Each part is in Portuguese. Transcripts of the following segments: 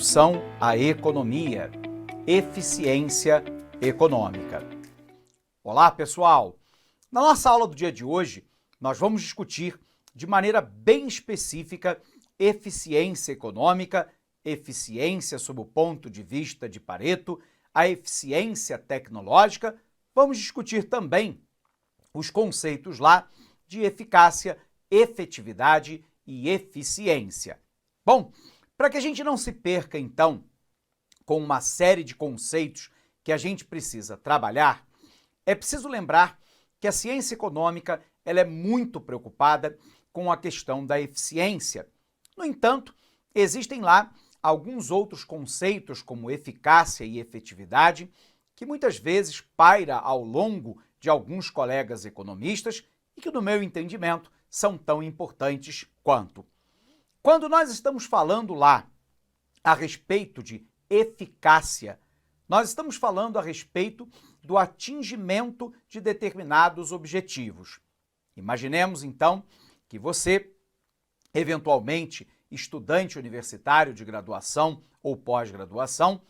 Introdução à Economia, Eficiência Econômica. Olá, pessoal! Na nossa aula do dia de hoje, nós vamos discutir de maneira bem específica eficiência econômica, eficiência sob o ponto de vista de Pareto, a eficiência tecnológica. Vamos discutir também os conceitos lá de eficácia, efetividade e eficiência. Bom, para que a gente não se perca, então, com uma série de conceitos que a gente precisa trabalhar, é preciso lembrar que a ciência econômica ela é muito preocupada com a questão da eficiência. No entanto, existem lá alguns outros conceitos, como eficácia e efetividade, que muitas vezes paira ao longo de alguns colegas economistas e que, no meu entendimento, são tão importantes quanto. Quando nós estamos falando lá a respeito de eficácia, nós estamos falando a respeito do atingimento de determinados objetivos. Imaginemos, então, que você, eventualmente estudante universitário de graduação ou pós-graduação,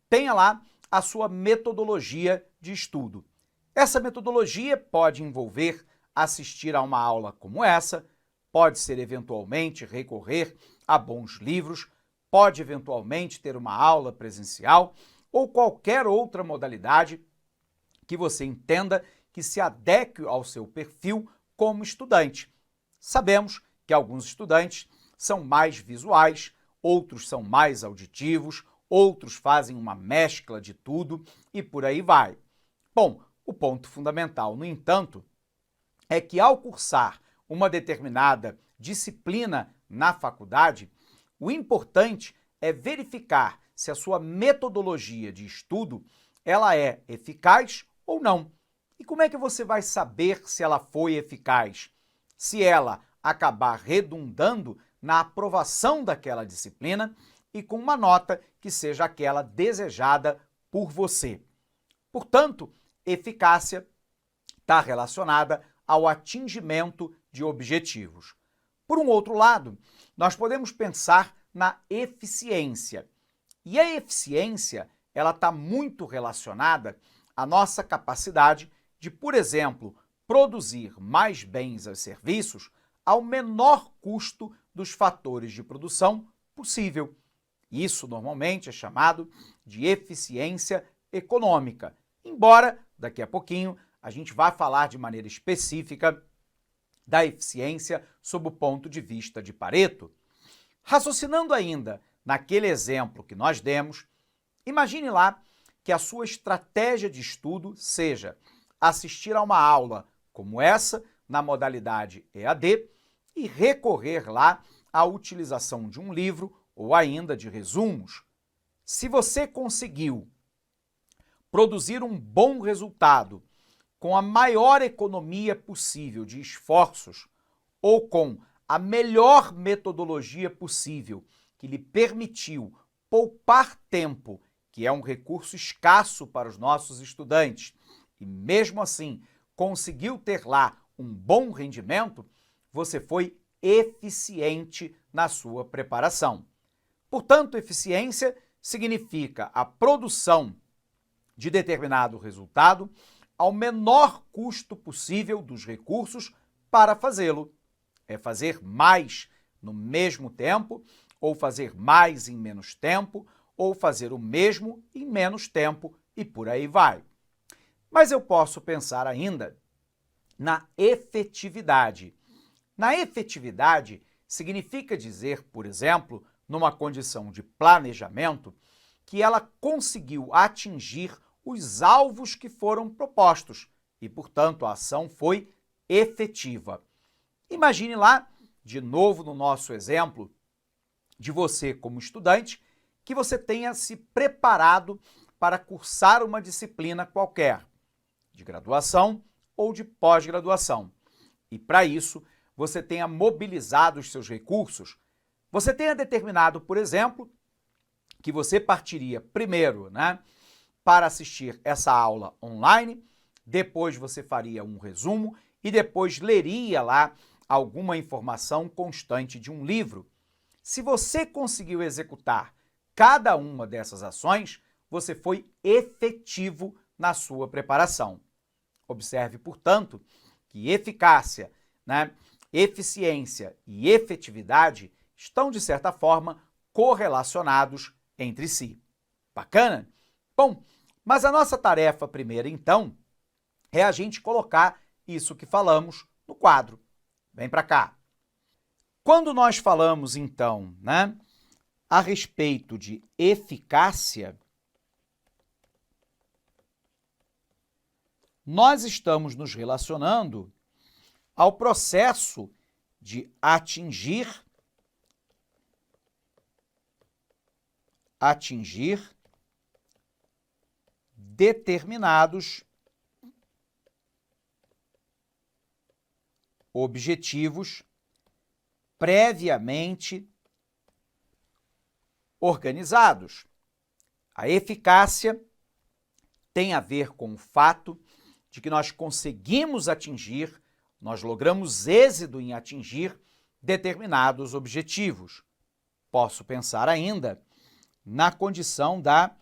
tenha lá a sua metodologia de estudo. Essa metodologia pode envolver assistir a uma aula como essa, pode ser eventualmente recorrer a bons livros, pode eventualmente ter uma aula presencial ou qualquer outra modalidade que você entenda que se adeque ao seu perfil como estudante. Sabemos que alguns estudantes são mais visuais, outros são mais auditivos, outros fazem uma mescla de tudo e por aí vai. Bom, o ponto fundamental, no entanto, é que ao cursar uma determinada disciplina na faculdade, o importante é verificar se a sua metodologia de estudo ela é eficaz ou não. E como é que você vai saber se ela foi eficaz? Se ela acabar redundando na aprovação daquela disciplina e com uma nota que seja aquela desejada por você. Portanto, eficácia está relacionada ao atingimento de objetivos. Por um outro lado, nós podemos pensar na eficiência. E a eficiência, ela está muito relacionada à nossa capacidade de, por exemplo, produzir mais bens e serviços ao menor custo dos fatores de produção possível. Isso normalmente é chamado de eficiência econômica, embora daqui a pouquinho a gente vá falar de maneira específica da eficiência sob o ponto de vista de Pareto. Raciocinando ainda naquele exemplo que nós demos, imagine lá que a sua estratégia de estudo seja assistir a uma aula como essa, na modalidade EAD, e recorrer lá à utilização de um livro ou ainda de resumos. Se você conseguiu produzir um bom resultado com a maior economia possível de esforços ou com a melhor metodologia possível que lhe permitiu poupar tempo, que é um recurso escasso para os nossos estudantes, e mesmo assim conseguiu ter lá um bom rendimento, você foi eficiente na sua preparação. Portanto, eficiência significa a produção de determinado resultado ao menor custo possível dos recursos para fazê-lo. É fazer mais no mesmo tempo, ou fazer mais em menos tempo, ou fazer o mesmo em menos tempo e por aí vai. Mas eu posso pensar ainda na efetividade. Na efetividade significa dizer, por exemplo, numa condição de planejamento, que ela conseguiu atingir os alvos que foram propostos e, portanto, a ação foi efetiva. Imagine lá, de novo no nosso exemplo, de você como estudante, que você tenha se preparado para cursar uma disciplina qualquer, de graduação ou de pós-graduação. E para isso, você tenha mobilizado os seus recursos, você tenha determinado, por exemplo, que você partiria primeiro, para assistir essa aula online, depois você faria um resumo e depois leria lá alguma informação constante de um livro. Se você conseguiu executar cada uma dessas ações, você foi efetivo na sua preparação. Observe, portanto, que eficácia, eficiência e efetividade estão, de certa forma, correlacionados entre si. Bacana? Bom, mas a nossa tarefa primeira, então, é a gente colocar isso que falamos no quadro. Vem para cá. Quando nós falamos, então, a respeito de eficácia, nós estamos nos relacionando ao processo de atingir determinados objetivos previamente organizados. A eficácia tem a ver com o fato de que nós conseguimos atingir, nós logramos êxito em atingir determinados objetivos. Posso pensar ainda na condição da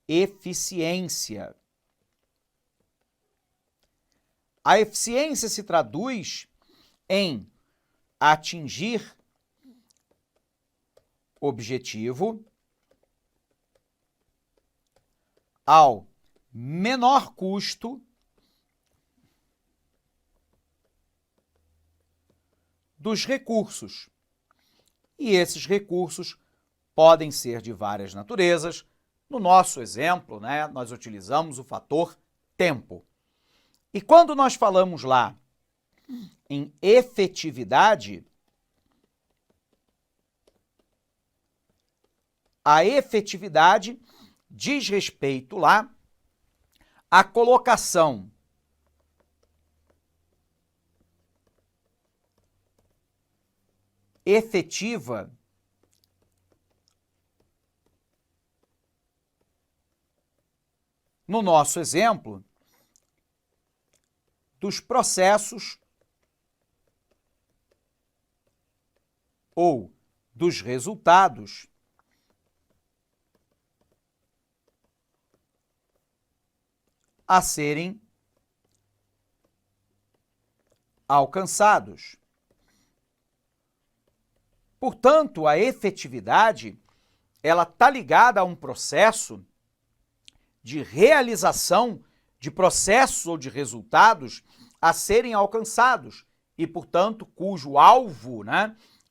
eficiência. A eficiência se traduz em atingir objetivo ao menor custo dos recursos. E esses recursos podem ser de várias naturezas. No nosso exemplo, nós utilizamos o fator tempo. E quando nós falamos lá em efetividade, a efetividade diz respeito lá à colocação efetiva no nosso exemplo dos processos ou dos resultados a serem alcançados. Portanto, a efetividade, ela está ligada a um processo de realização de processos ou de resultados a serem alcançados e, portanto, cujo alvo,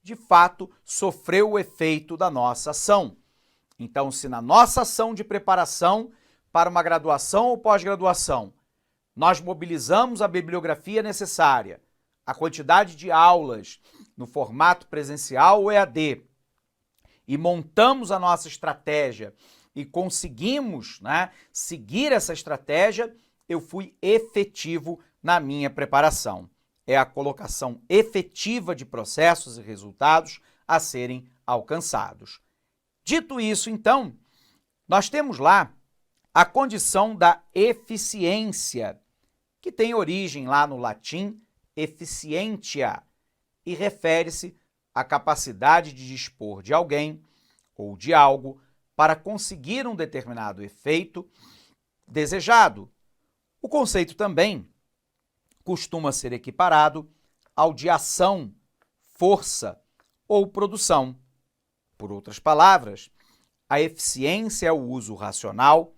de fato, sofreu o efeito da nossa ação. Então, se na nossa ação de preparação para uma graduação ou pós-graduação, nós mobilizamos a bibliografia necessária, a quantidade de aulas no formato presencial ou EAD, e montamos a nossa estratégia e conseguimos seguir essa estratégia, eu fui efetivo na minha preparação. É a colocação efetiva de processos e resultados a serem alcançados. Dito isso, então, nós temos lá a condição da eficiência, que tem origem lá no latim efficientia, e refere-se à capacidade de dispor de alguém ou de algo para conseguir um determinado efeito desejado. O conceito também costuma ser equiparado ao de ação, força ou produção. Por outras palavras, a eficiência é o uso racional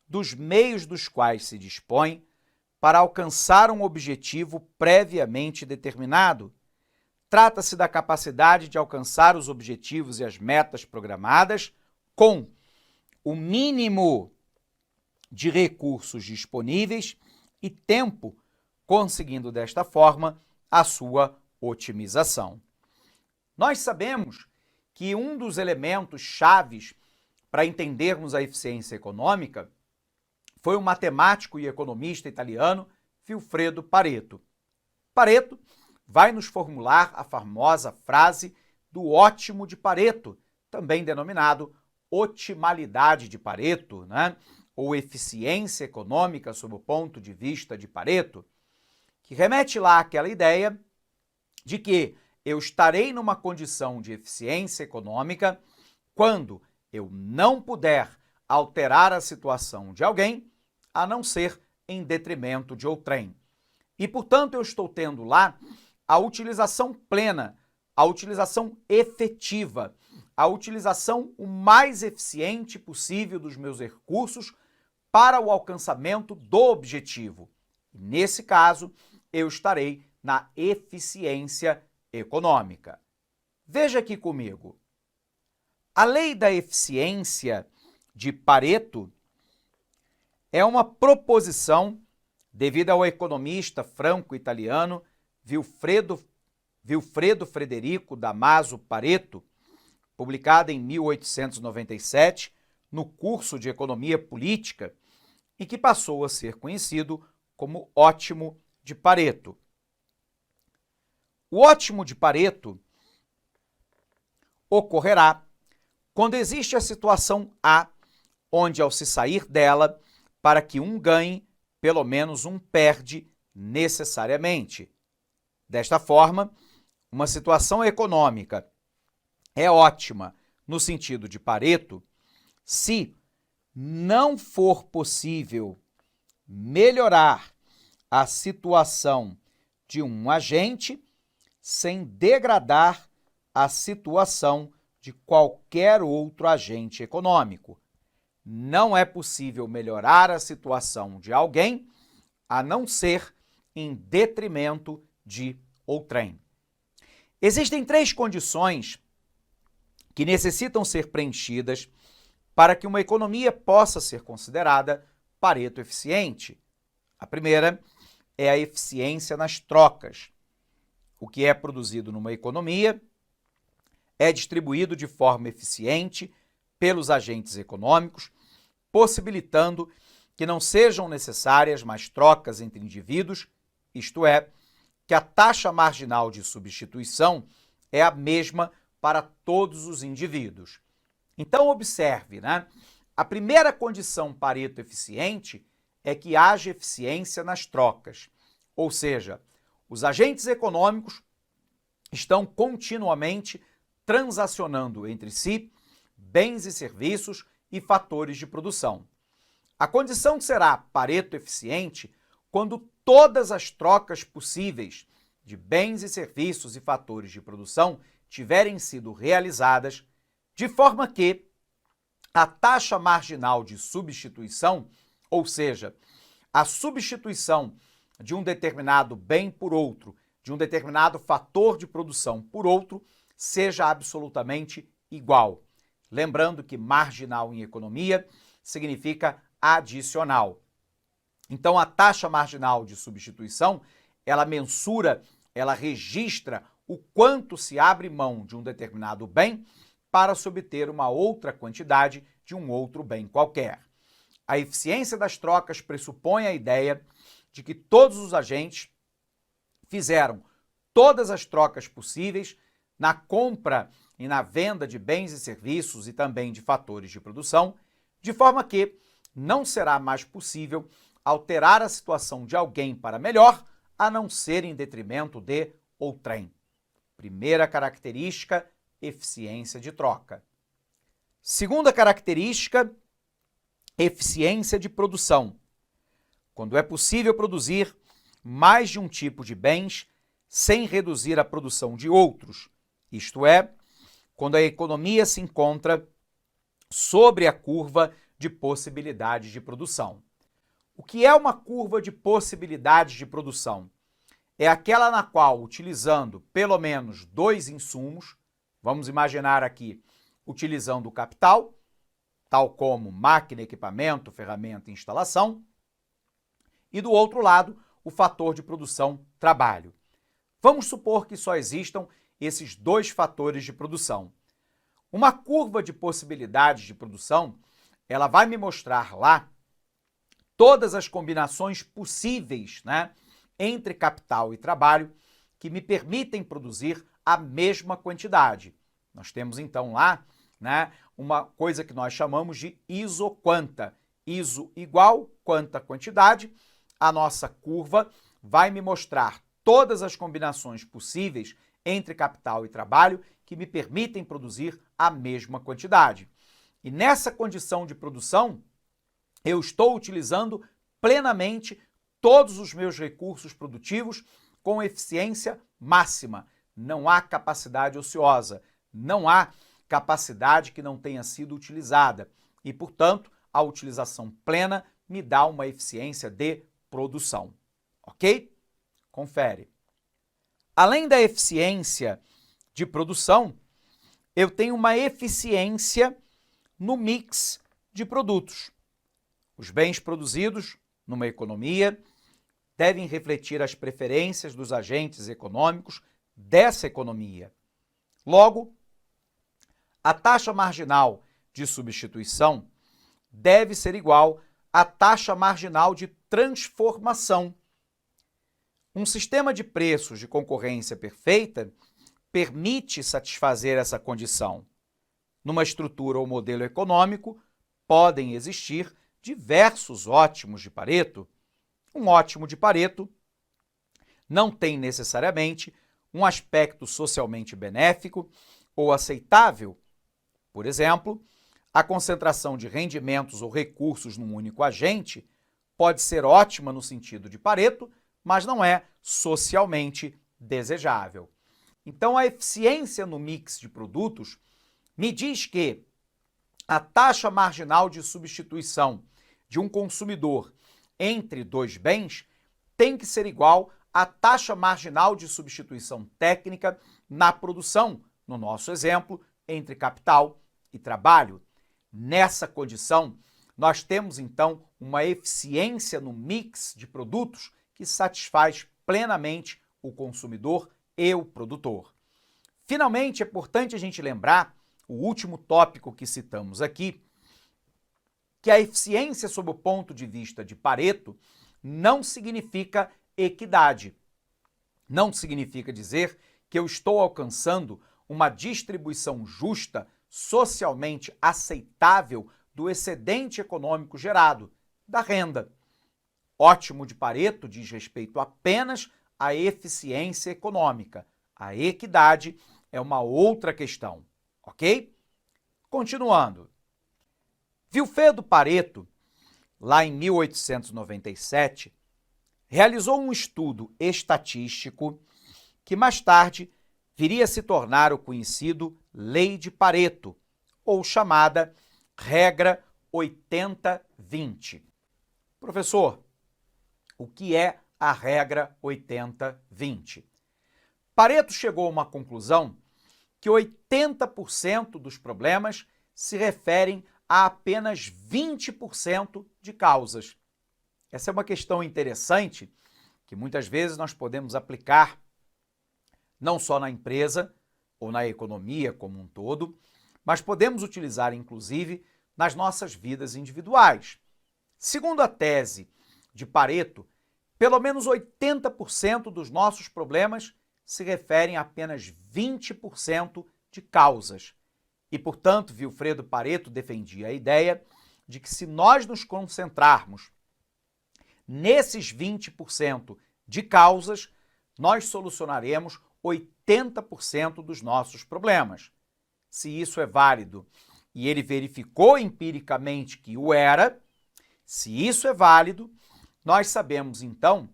dos meios dos quais se dispõe para alcançar um objetivo previamente determinado. Trata-se da capacidade de alcançar os objetivos e as metas programadas com o mínimo de recursos disponíveis e tempo, conseguindo desta forma a sua otimização. Nós sabemos que um dos elementos chaves para entendermos a eficiência econômica foi o matemático e economista italiano Vilfredo Pareto. Pareto vai nos formular a famosa frase do ótimo de Pareto, também denominado otimalidade de Pareto, ou eficiência econômica sob o ponto de vista de Pareto, que remete lá àquela ideia de que eu estarei numa condição de eficiência econômica quando eu não puder alterar a situação de alguém, a não ser em detrimento de outrem. E, portanto, eu estou tendo lá a utilização plena, a utilização efetiva, a utilização o mais eficiente possível dos meus recursos para o alcançamento do objetivo. Nesse caso, eu estarei na eficiência econômica. Veja aqui comigo. A lei da eficiência de Pareto é uma proposição devida ao economista franco-italiano Vilfredo Frederico Damaso Pareto, publicada em 1897 no curso de Economia Política e que passou a ser conhecido como ótimo de Pareto. O ótimo de Pareto ocorrerá quando existe a situação A, onde ao se sair dela, para que um ganhe, pelo menos um perde necessariamente. Desta forma, uma situação econômica é ótima no sentido de Pareto se não for possível melhorar a situação de um agente sem degradar a situação de qualquer outro agente econômico. Não é possível melhorar a situação de alguém a não ser em detrimento de outrem. Existem 3 condições que necessitam ser preenchidas para que uma economia possa ser considerada Pareto eficiente. A primeira é a eficiência nas trocas. O que é produzido numa economia é distribuído de forma eficiente pelos agentes econômicos, possibilitando que não sejam necessárias mais trocas entre indivíduos, isto é, que a taxa marginal de substituição é a mesma para todos os indivíduos. Então, observe, né? A primeira condição Pareto eficiente é que haja eficiência nas trocas, ou seja, os agentes econômicos estão continuamente transacionando entre si bens e serviços e fatores de produção. A condição será Pareto eficiente quando todas as trocas possíveis de bens e serviços e fatores de produção tiverem sido realizadas, de forma que a taxa marginal de substituição, ou seja, a substituição de um determinado bem por outro, de um determinado fator de produção por outro, seja absolutamente igual. Lembrando que marginal em economia significa adicional. Então, a taxa marginal de substituição, ela mensura, ela registra o quanto se abre mão de um determinado bem para se obter uma outra quantidade de um outro bem qualquer. A eficiência das trocas pressupõe a ideia de que todos os agentes fizeram todas as trocas possíveis na compra e na venda de bens e serviços e também de fatores de produção, de forma que não será mais possível alterar a situação de alguém para melhor, a não ser em detrimento de outrem. Primeira característica, eficiência de troca. Segunda característica, eficiência de produção. Quando é possível produzir mais de um tipo de bens sem reduzir a produção de outros, isto é, quando a economia se encontra sobre a curva de possibilidades de produção. O que é uma curva de possibilidades de produção? É aquela na qual, utilizando pelo menos 2 insumos, vamos imaginar aqui, utilizando o capital, tal como máquina, equipamento, ferramenta e instalação, e do outro lado, o fator de produção, trabalho. Vamos supor que só existam esses 2 fatores de produção. Uma curva de possibilidades de produção, ela vai me mostrar lá todas as combinações possíveis, né, entre capital e trabalho que me permitem produzir a mesma quantidade. Nós temos então lá, né, uma coisa que nós chamamos de isoquanta. Iso igual, quanta quantidade. A nossa curva vai me mostrar todas as combinações possíveis entre capital e trabalho que me permitem produzir a mesma quantidade. E nessa condição de produção, eu estou utilizando plenamente todos os meus recursos produtivos com eficiência máxima. Não há capacidade ociosa, não há capacidade que não tenha sido utilizada. E, portanto, a utilização plena me dá uma eficiência de produção. Ok? Confere. Além da eficiência de produção, eu tenho uma eficiência no mix de produtos. Os bens produzidos numa economia devem refletir as preferências dos agentes econômicos dessa economia. Logo, a taxa marginal de substituição deve ser igual à taxa marginal de transformação. Um sistema de preços de concorrência perfeita permite satisfazer essa condição. Numa estrutura ou modelo econômico, podem existir diversos ótimos de Pareto. Um ótimo de Pareto não tem necessariamente um aspecto socialmente benéfico ou aceitável. Por exemplo, a concentração de rendimentos ou recursos num único agente pode ser ótima no sentido de Pareto, mas não é socialmente desejável. Então, a eficiência no mix de produtos me diz que a taxa marginal de substituição de um consumidor entre dois bens tem que ser igual à taxa marginal de substituição técnica na produção, no nosso exemplo, entre capital e trabalho. Nessa condição, nós temos então uma eficiência no mix de produtos que satisfaz plenamente o consumidor e o produtor. Finalmente, é importante a gente lembrar o último tópico que citamos aqui, que a eficiência sob o ponto de vista de Pareto não significa equidade. Não significa dizer que eu estou alcançando uma distribuição justa, socialmente aceitável do excedente econômico gerado, da renda. Ótimo de Pareto diz respeito apenas à eficiência econômica. A equidade é uma outra questão, ok? Continuando. Vilfredo Pareto, lá em 1897, realizou um estudo estatístico que mais tarde viria a se tornar o conhecido Lei de Pareto, ou chamada Regra 80-20. Professor, o que é a regra 80-20? Pareto chegou a uma conclusão que 80% dos problemas se referem a apenas 20% de causas. Essa é uma questão interessante que muitas vezes nós podemos aplicar não só na empresa ou na economia como um todo, mas podemos utilizar inclusive nas nossas vidas individuais. Segundo a tese de Pareto, pelo menos 80% dos nossos problemas se referem a apenas 20% de causas. E, portanto, Vilfredo Pareto defendia a ideia de que se nós nos concentrarmos nesses 20% de causas, nós solucionaremos 80% dos nossos problemas. Se isso é válido e ele verificou empiricamente que o era, se isso é válido, nós sabemos então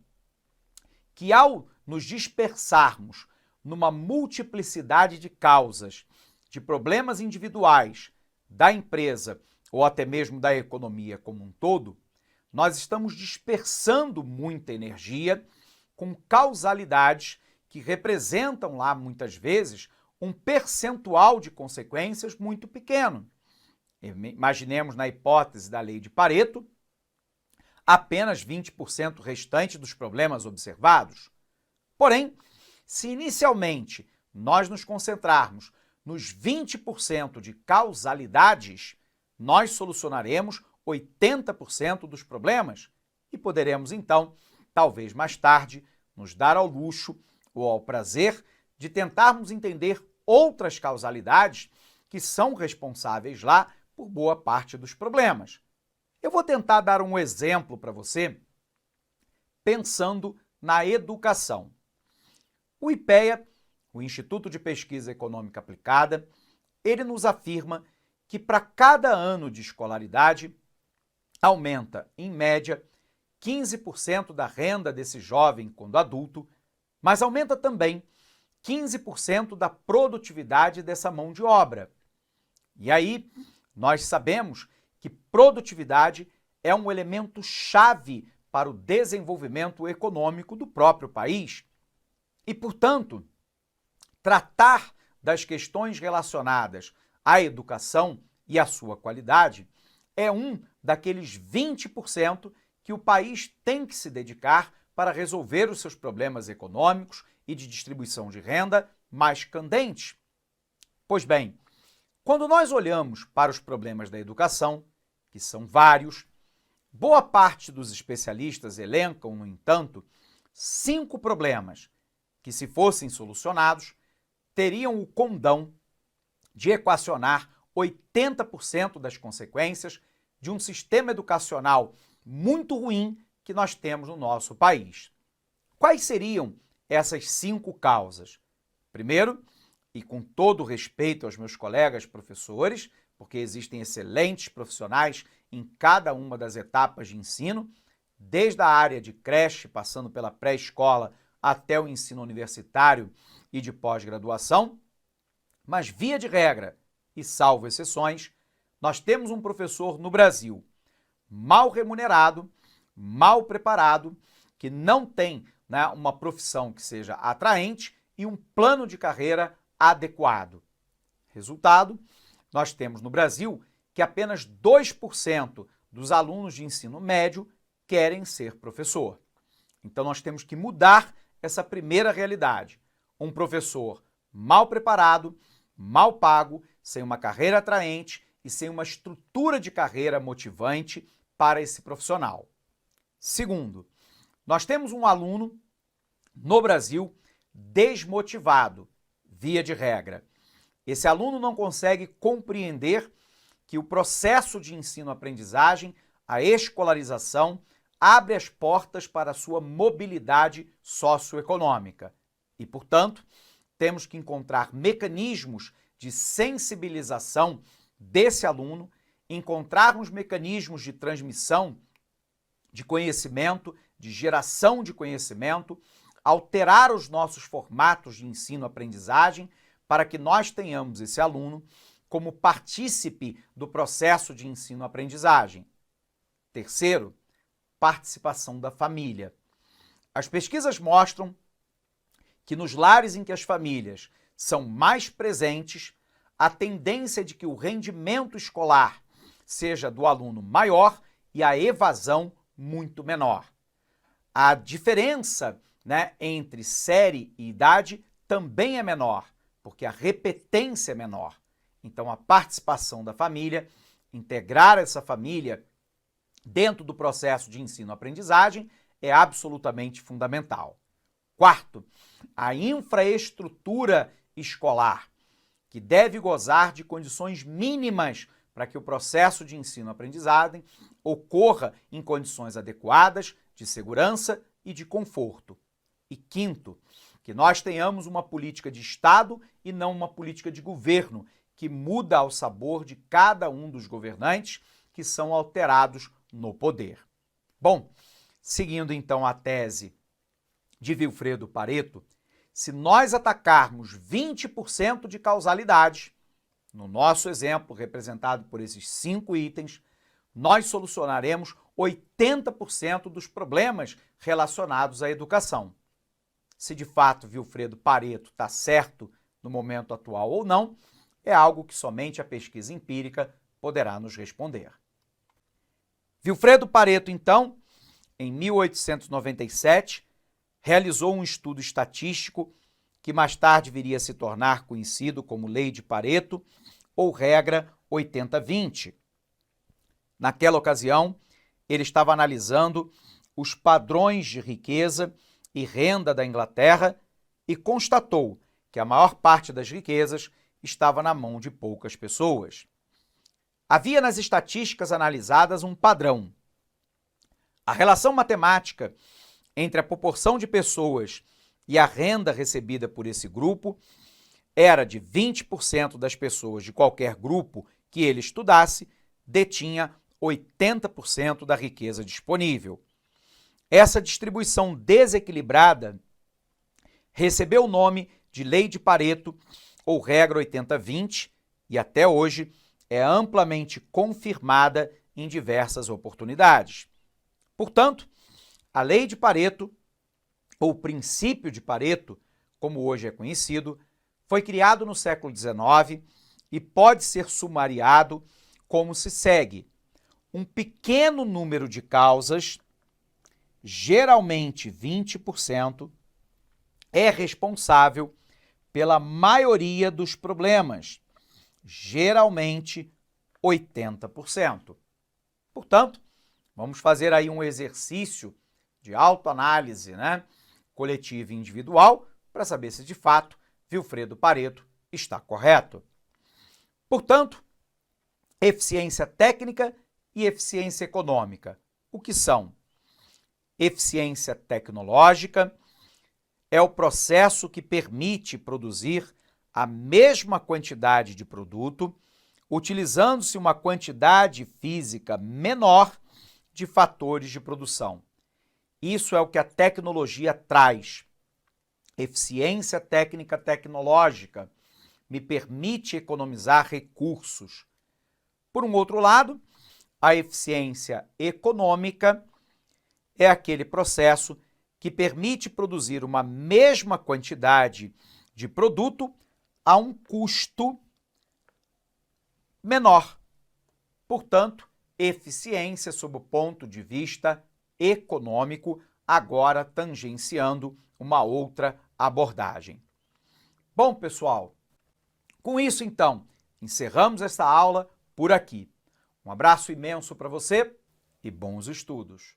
que ao nos dispersarmos numa multiplicidade de causas, de problemas individuais da empresa ou até mesmo da economia como um todo, nós estamos dispersando muita energia com causalidades que representam lá, muitas vezes, um percentual de consequências muito pequeno. Imaginemos na hipótese da lei de Pareto, apenas 20% restante dos problemas observados. Porém, se inicialmente nós nos concentrarmos nos 20% de causalidades, nós solucionaremos 80% dos problemas e poderemos, então, talvez mais tarde, nos dar ao luxo ou ao prazer de tentarmos entender outras causalidades que são responsáveis lá por boa parte dos problemas. Eu vou tentar dar um exemplo para você pensando na educação. O IPEA, o Instituto de Pesquisa Econômica Aplicada, ele nos afirma que para cada ano de escolaridade aumenta, em média, 15% da renda desse jovem quando adulto, mas aumenta também 15% da produtividade dessa mão de obra. E aí, nós sabemos que produtividade é um elemento chave para o desenvolvimento econômico do próprio país. E, portanto, tratar das questões relacionadas à educação e à sua qualidade é um daqueles 20% que o país tem que se dedicar para resolver os seus problemas econômicos e de distribuição de renda mais candentes. Pois bem, quando nós olhamos para os problemas da educação, que são vários, boa parte dos especialistas elencam, no entanto, 5 problemas que, se fossem solucionados, teriam o condão de equacionar 80% das consequências de um sistema educacional muito ruim que nós temos no nosso país. Quais seriam essas 5 causas? Primeiro, e com todo respeito aos meus colegas professores, porque existem excelentes profissionais em cada uma das etapas de ensino, desde a área de creche, passando pela pré-escola até o ensino universitário e de pós-graduação, mas via de regra, e salvo exceções, nós temos um professor no Brasil mal remunerado, mal preparado, que não tem, né, uma profissão que seja atraente e um plano de carreira adequado. Resultado, nós temos no Brasil que apenas 2% dos alunos de ensino médio querem ser professor. Então nós temos que mudar essa primeira realidade. Um professor mal preparado, mal pago, sem uma carreira atraente e sem uma estrutura de carreira motivante para esse profissional. Segundo, nós temos um aluno no Brasil desmotivado, via de regra. Esse aluno não consegue compreender que o processo de ensino-aprendizagem, a escolarização, abre as portas para a sua mobilidade socioeconômica. E, portanto, temos que encontrar mecanismos de sensibilização desse aluno, encontrarmos mecanismos de transmissão de conhecimento, de geração de conhecimento, alterar os nossos formatos de ensino-aprendizagem para que nós tenhamos esse aluno como partícipe do processo de ensino-aprendizagem. Terceiro, participação da família. As pesquisas mostram que nos lares em que as famílias são mais presentes, a tendência de que o rendimento escolar seja do aluno maior e a evasão muito menor. A diferença, né, entre série e idade também é menor, porque a repetência é menor. Então, a participação da família, integrar essa família dentro do processo de ensino-aprendizagem é absolutamente fundamental. Quarto, a infraestrutura escolar, que deve gozar de condições mínimas para que o processo de ensino-aprendizagem ocorra em condições adequadas de segurança e de conforto. E quinto, que nós tenhamos uma política de Estado e não uma política de governo, que muda ao sabor de cada um dos governantes que são alterados no poder. Bom, seguindo então a tese de Vilfredo Pareto, se nós atacarmos 20% de causalidade, no nosso exemplo representado por esses 5 itens, nós solucionaremos 80% dos problemas relacionados à educação. Se de fato Vilfredo Pareto está certo no momento atual ou não, é algo que somente a pesquisa empírica poderá nos responder. Vilfredo Pareto, então, em 1897, realizou um estudo estatístico que mais tarde viria a se tornar conhecido como Lei de Pareto ou Regra 80-20. Naquela ocasião, ele estava analisando os padrões de riqueza e renda da Inglaterra e constatou que a maior parte das riquezas estava na mão de poucas pessoas. Havia nas estatísticas analisadas um padrão. A relação matemática entre a proporção de pessoas e a renda recebida por esse grupo era de 20% das pessoas de qualquer grupo que ele estudasse detinha 80% da riqueza disponível. Essa distribuição desequilibrada recebeu o nome de Lei de Pareto ou regra 80-20 e até hoje é amplamente confirmada em diversas oportunidades. Portanto, a Lei de Pareto, ou o princípio de Pareto, como hoje é conhecido, foi criado no século XIX e pode ser sumariado como se segue: um pequeno número de causas, geralmente 20%, é responsável pela maioria dos problemas, geralmente 80%. Portanto, vamos fazer aí um exercício de autoanálise, coletiva e individual, para saber se de fato Vilfredo Pareto está correto. Portanto, eficiência técnica e eficiência econômica. O que são? Eficiência tecnológica é o processo que permite produzir a mesma quantidade de produto, utilizando-se uma quantidade física menor de fatores de produção. Isso é o que a tecnologia traz. Eficiência técnica tecnológica me permite economizar recursos. Por um outro lado, a eficiência econômica é aquele processo que permite produzir uma mesma quantidade de produto a um custo menor. Portanto, eficiência sob o ponto de vista econômico, agora tangenciando uma outra abordagem. Bom, pessoal, com isso, então, encerramos esta aula por aqui. Um abraço imenso para você e bons estudos!